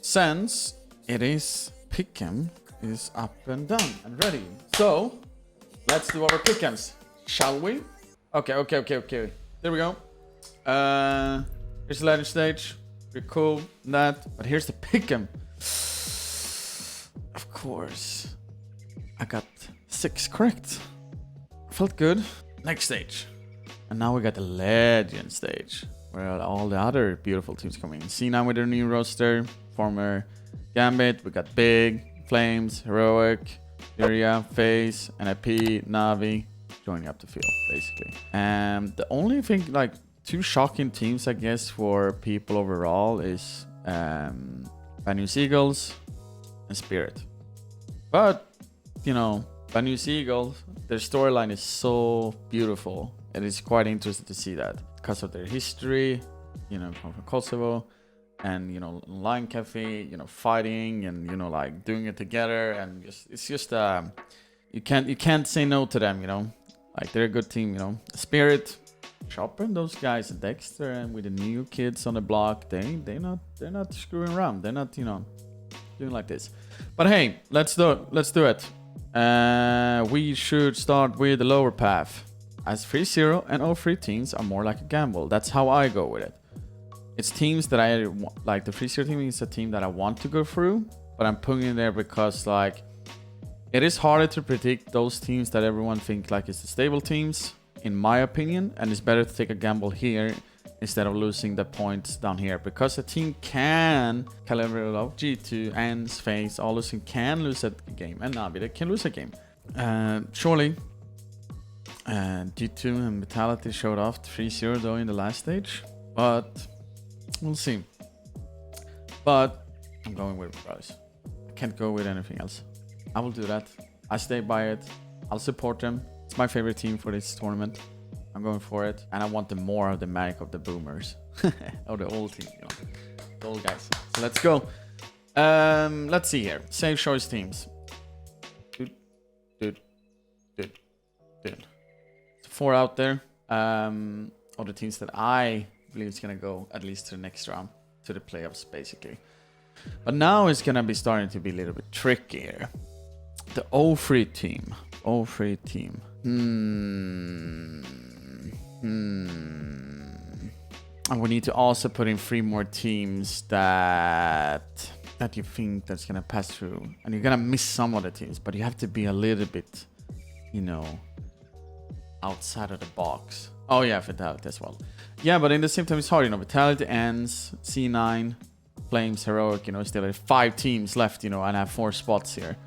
since it is Pickem is up and done and ready. So let's do our Pickems, shall we? Okay. There we go. Here's the ladder stage. Pretty cool, that. But here's the Pickem. Of course, I got 6 correct. Felt good. Next stage. And now we got the legend stage, where all the other beautiful teams come in. C9 with their new roster, former Gambit. We got Big, Flames, Heroic, Imperial, FaZe, NIP, Navi joining up the field, basically. And the only thing, like, 2 shocking teams, I guess, for people overall is Bad News Eagles and Spirit. But, you know, Bad News Eagles, their storyline is so beautiful. It is quite interesting to see that because of their history, you know, from Kosovo, and, you know, Lion Cafe, you know, fighting and, you know, like doing it together, and just, it's just you can't say no to them, you know, like they're a good team, you know. Spirit, Chopper and those guys, Dexter, and with the new kids on the block, they're not screwing around, they're not, you know, doing like this. But hey, let's do it. We should start with the lower path, as 3-0 and 0-3 teams are more like a gamble. That's how I go with it. It's teams that I like. The 3-0 team is a team that I want to go through, but I'm putting it there because, like, it is harder to predict those teams that everyone thinks like is the stable teams, in my opinion, and it's better to take a gamble here instead of losing the points down here, because a team can calibrate of G2, ENCE, FaZe, all those teams can lose a game, and Navi, they can lose a game. Surely, G2 and Vitality showed off 3-0 though in the last stage, but we'll see. But I'm going with Brothers. I can't go with anything else. I will do that. I stay by it. I'll support them. It's my favorite team for this tournament. I'm going for it, and I want the more of the magic of the boomers. Or the old team, you know, the old guys. So let's go. Let's see here. Safe choice teams. Dude. So 4 out there. All the teams that I believe is gonna go at least to the next round, to the playoffs, basically. But now it's gonna be starting to be a little bit trickier. The 0-3 team. 0-3 team. And we need to also put in 3 more teams that you think that's gonna pass through, and you're gonna miss some of the teams, but you have to be a little bit, you know, outside of the box. Oh yeah, Vitality as well. Yeah, but in the same time it's hard, you know. Vitality, ENCE, C9, Flames, Heroic, you know, still have 5 teams left, you know, and I have 4 spots here.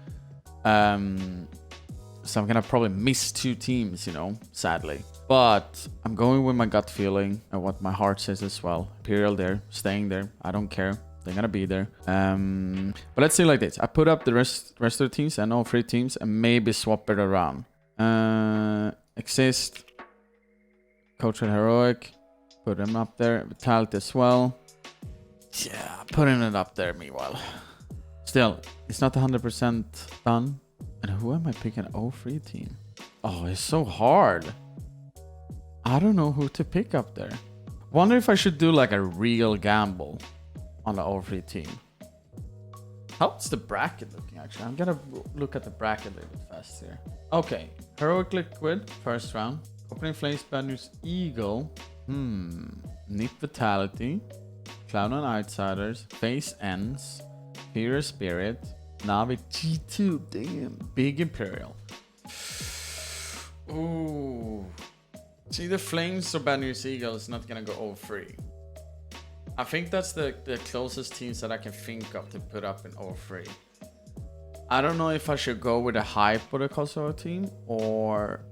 So I'm gonna probably miss 2 teams, you know, sadly. But I'm going with my gut feeling and what my heart says as well. Imperial there, staying there. I don't care. They're gonna be there. But let's say like this. I put up the rest of the teams and all 3 teams and maybe swap it around. Exist. Coach and Heroic. Put them up there. Vitality as well. Yeah, putting it up there meanwhile. Still, it's not 100% done. And who am I picking? 0-3 team. Oh, it's so hard. I don't know who to pick up there. Wonder if I should do like a real gamble on the 0-3 team. How's the bracket looking, actually? I'm gonna look at the bracket a little bit fast here. Okay, Heroic Liquid, first round. Opening Flames, Bad News Eagle. NIP Vitality. Cloud and Outsiders. FaZe ENCE. Fear Spirit. Navi G2. Damn. Big Imperial. Ooh. See, the Flames or Bad News Eagle is not gonna go 0-3. I think that's the closest teams that I can think of to put up in 0-3. I don't know if I should go with the hype of the Kosovo team, or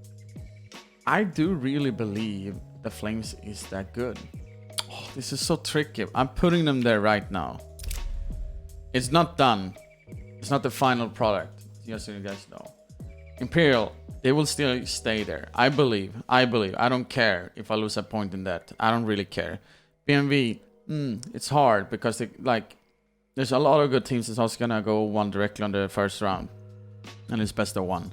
I do really believe the Flames is that good. Oh, this is so tricky. I'm putting them there right now. It's not done. It's not the final product, just so you guys know. Imperial, they will still stay there. I believe. I don't care if I lose a point in that. I don't really care. BMV, it's hard because there's a lot of good teams that's also gonna go one directly on the first round, and it's best of 1.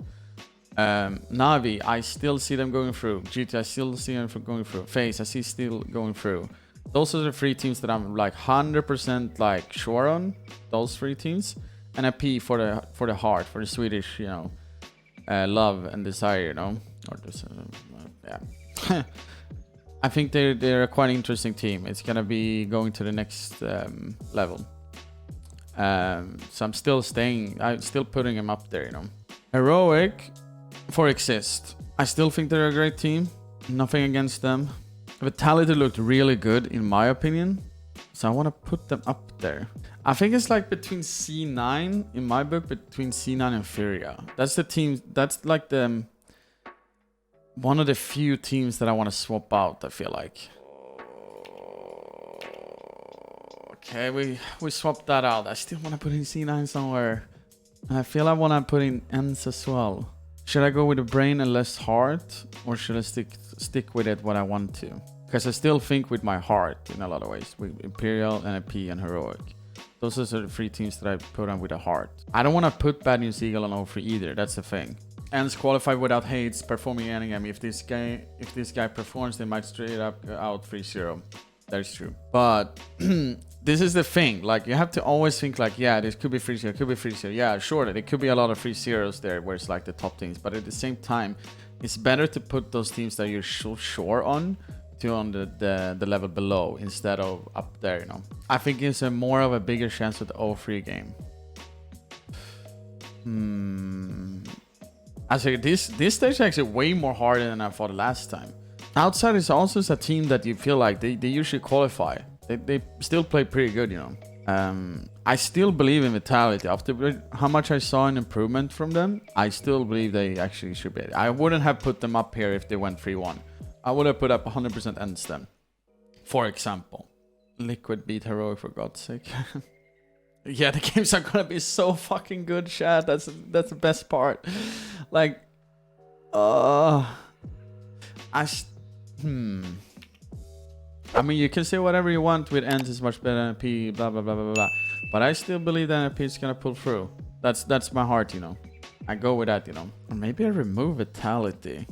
Navi, I still see them going through. GT, I still see them going through. FaZe, I see still going through. Those are the 3 teams that I'm like 100% like sure on. Those 3 teams, and a P for the heart, for the Swedish, you know, love and desire, you know, or just, yeah. I think they're a quite interesting team. It's gonna be going to the next level. So I'm still putting them up there, you know. Heroic for Exist. I still think they're a great team. Nothing against them. Vitality looked really good in my opinion, so I want to put them up there. I think it's like between C9 in my book, between C9 and Furia. That's the team. That's like the one of the few teams that I want to swap out. I feel like. Okay, we swapped that out. I still want to put in C9 somewhere. And I feel I want to put in Ends as well. Should I go with the brain and less heart, or should I stick with it what I want to? Because I still think with my heart in a lot of ways. With Imperial, NFP, and Heroic. Those are the 3 teams that I put on with a heart. I don't want to put Bad News Eagle on O3 either. That's the thing. Ends qualified without hates, performing any game. If this guy performs, they might straight up out 3-0. That is true. But this is the thing. Like, you have to always think like, yeah, this could be 3-0, it could be 3-0. Yeah, sure, there could be a lot of 3-0s there where it's like the top teams. But at the same time, it's better to put those teams that you're so sure on the level below instead of up there, you know. I think it's a more of a bigger chance with the O3 game. I say this stage is actually way more harder than I thought last time. Outside is also a team that you feel like they usually qualify. They still play pretty good, you know. I still believe in Vitality. After how much I saw an improvement from them, I still believe they actually should be. I wouldn't have put them up here if they went 3-1. I would have put up 100% Ends them. For example, Liquid beat Heroic for God's sake. Yeah, the games are gonna be so fucking good, chat. That's the best part. Like, I mean, you can say whatever you want with Ends is much better than P, blah blah blah blah blah. But I still believe that P is gonna pull through. That's my heart, you know. I go with that, you know. Or maybe I remove Vitality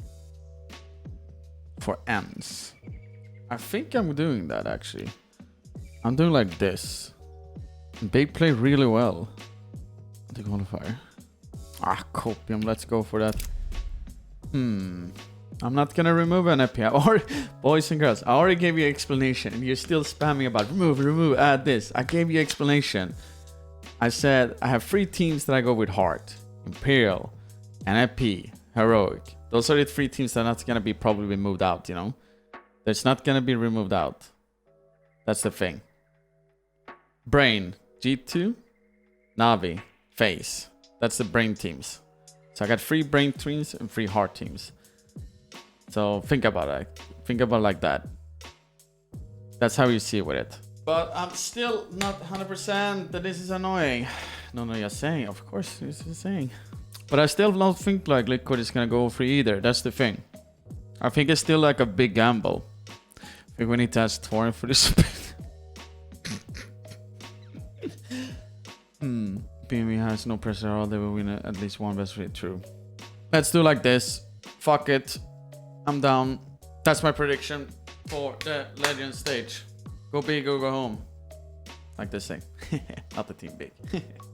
for Ends. I think I'm doing that actually. I'm doing like this. They play really well. The qualifier. Copium, let's go for that. I'm not gonna remove an EP. Or boys and girls, I already gave you an explanation and you're still spamming about remove, add this. I gave you an explanation. I said I have 3 teams that I go with heart. Imperial, NFP, Heroic. Those are the 3 teams that are not gonna be probably moved out, you know. There's not gonna be removed out. That's the thing. Brain, G2, Navi, FaZe. That's the brain teams. So I got 3 brain teams and 3 heart teams. So think about it. Think about it like that. That's how you see it with it. But I'm still not 100% that this is annoying. No, you're saying. Of course, this is saying. But I still don't think like Liquid is gonna go free either. That's the thing. I think it's still like a big gamble. I think we need to ask Torin for this. PME has no pressure at all. They will win at least one best of 3. True. Let's do like this. Fuck it. I'm down. That's my prediction for the Legend stage. Go big or go home. Like this thing. Not the team big.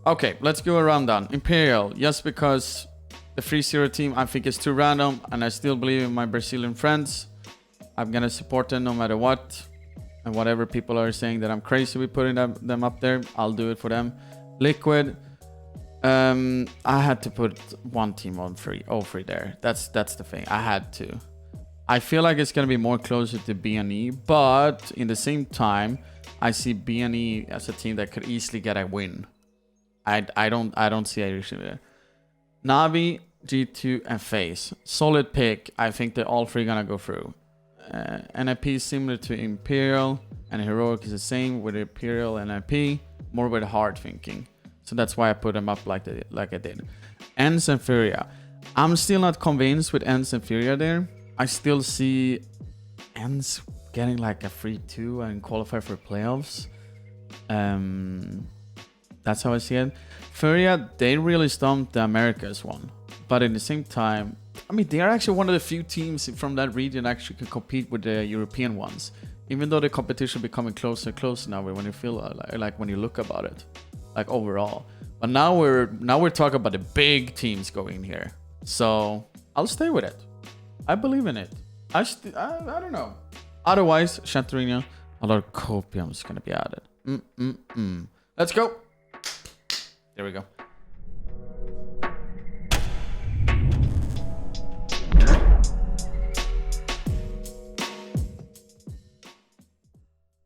Okay, let's go a rundown. Imperial, just because the 3-0 team I think is too random and I still believe in my Brazilian friends. I'm gonna support them no matter what. And whatever people are saying that I'm crazy with putting them up there, I'll do it for them. Liquid, I had to put one team on free there. That's the thing. I had to. I feel like it's gonna be more closer to BNE, but in the same time, I see BNE as a team that could easily get a win. I don't see a issue there. Navi, G2, and FaZe. Solid pick. I think they're all 3 gonna go through. NIP is similar to Imperial, and Heroic is the same with Imperial and NIP, more with hard thinking. So that's why I put them up like I did. Ends and Furia. I'm still not convinced with Ends and Furia there. I still see Ends getting like a 3-2 and qualify for playoffs. That's how I see it. Furia, they really stomped the Americas one. But at the same time, I mean, they are actually one of the few teams from that region actually can compete with the European ones. Even though the competition becoming closer and closer now, when you feel like when you look about it, like overall. But now we're talking about the big teams going here. So I'll stay with it. I believe in it. I don't know. Otherwise, Chantarina, a lot of copium is gonna be added. Let's go. There we go.